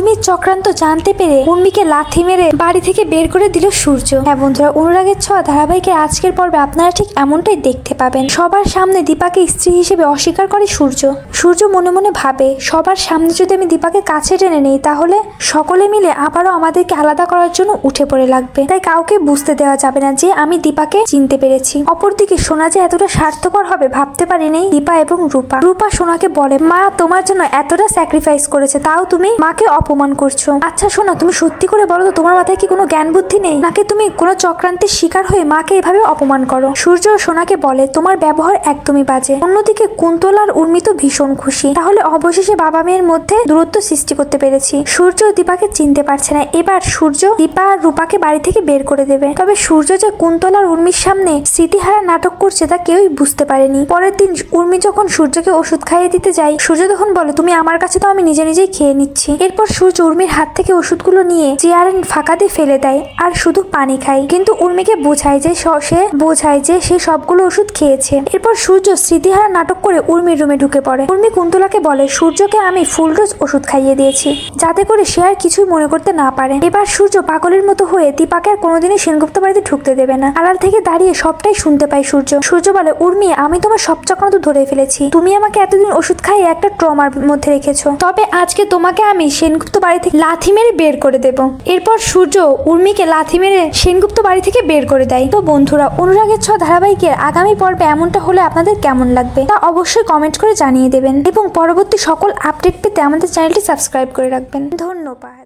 উর্মির চক্রান্ত জানতে পেরে উর্মিকে লাথি মেরে বাড়ি থেকে বের করে দিল সূর্য। হ্যাঁ বন্ধুরা, অনুরাগের ছোঁয়া ধারাবাহিকের আজকের পর্বে আপনারা ঠিক এমনটাই দেখতে পাবেন। সবার সামনে দীপাকে স্ত্রী হিসেবে অস্বীকার করে সূর্য। সূর্য মনে মনে ভাবে, সবার সামনে যদি আমি দীপাকে কাছে টেনে নেই তাহলে সকলে মিলে আবারও আমাদেরকে আলাদা করার জন্য উঠে পড়ে লাগবে। তাই কাউকে বুঝতে দেওয়া যাবে না যে আমি দীপাকে চিনতে পেরেছি। অপরদিকে সোনা যে এতটা স্বার্থপর হবে ভাবতে পারিনি দীপা এবং রূপা। রূপা সোনাকে বলে, মা তোমার জন্য এতটা স্যাক্রিফাইস করেছে, তাও তুমি মাকে অপমান করছো। আচ্ছা সোনা, তুমি সত্যি করে বলো তো, তোমার মাথায় কি কোনো জ্ঞান বুদ্ধি নেই, নাকি তুমি কোনো চক্রান্তের শিকার হয়ে মাকে এভাবে অপমান করো? সূর্য সোনাকে বলে, তোমার ব্যবহার একদমই বাজে। অন্যদিকে কুন্তল আর উর্মি তো ভীষণ খুশি, তাহলে অবশেষে বাবা মেয়ের মধ্যে দূরত্ব সৃষ্টি করতে পেরেছি। সূর্য দীপাকে চিনতে পারছে না। এবার সূর্য দীপা আর রূপাকে বাড়ি থেকে বের করে দেবে। তবে সূর্য যে কুন্তল আর উর্মির সামনে স্মৃতিহারা নাটক করছে তা কেউই বুঝতে পারেনি। পরের দিন উর্মি যখন সূর্যকে ওষুধ খাইয়ে দিতে যায়, সূর্য তখন বলে, তুমি আমার কাছে, তো আমি নিজে নিজেই খেয়ে নিচ্ছি। এরপর সূর্য উর্মির হাত থেকে ওষুধগুলো নিয়ে চেয়ারের ফাঁকা দিয়ে ফেলে দেয় আর শুধু পানি খায়, কিন্তু উর্মিকে বোঝায় যে সে সবগুলো ওষুধ খেয়েছে। এরপর সূর্য স্মৃতিহারা নাটক করে উর্মির রুমে ঢুকে পড়ে। উর্মি কুন্তলাকে বলে, সূর্যকে আমি ফুল ডোজ ওষুধ খাইয়ে দিয়েছি যাতে করে সে আর কিছুই মনে করতে না পারে। এবার সূর্য পাগলের মতো হয়ে দীপাকে আর কোনোদিনই সেনগুপ্ত বাড়িতে ঢুকতে দেবে না। আড়াল থেকে দাঁড়িয়ে সবটাই শুনতে পায় সূর্য বলে, উর্মি, আমি তোমার সব চক্রান্ত ধরে ফেলেছি। তুমি আমাকে এতদিন ওষুধ খাইয়ে একটা ট্রমার মধ্যে রেখেছো, তবে আজকে তোমাকে আমি সেনগুপ্ত বাড়ি থেকে লাথি মেরে বের করে দেব। এরপর সূর্য উর্মিকে লাথি মেরে সেনগুপ্ত বাড়ি থেকে বের করে দেয়। তো বন্ধুরা, অনুরাগের ছোঁয়া ধারাবাহিকের আগামী পর্বে এমনটা হলে আপনাদের কেমন লাগবে তা অবশ্যই কমেন্ট করে জানিয়ে দেবেন এবং পরবর্তী সকল আপডেট পেতে আমাদের চ্যানেলটি সাবস্ক্রাইব করে রাখবেন। ধন্যবাদ।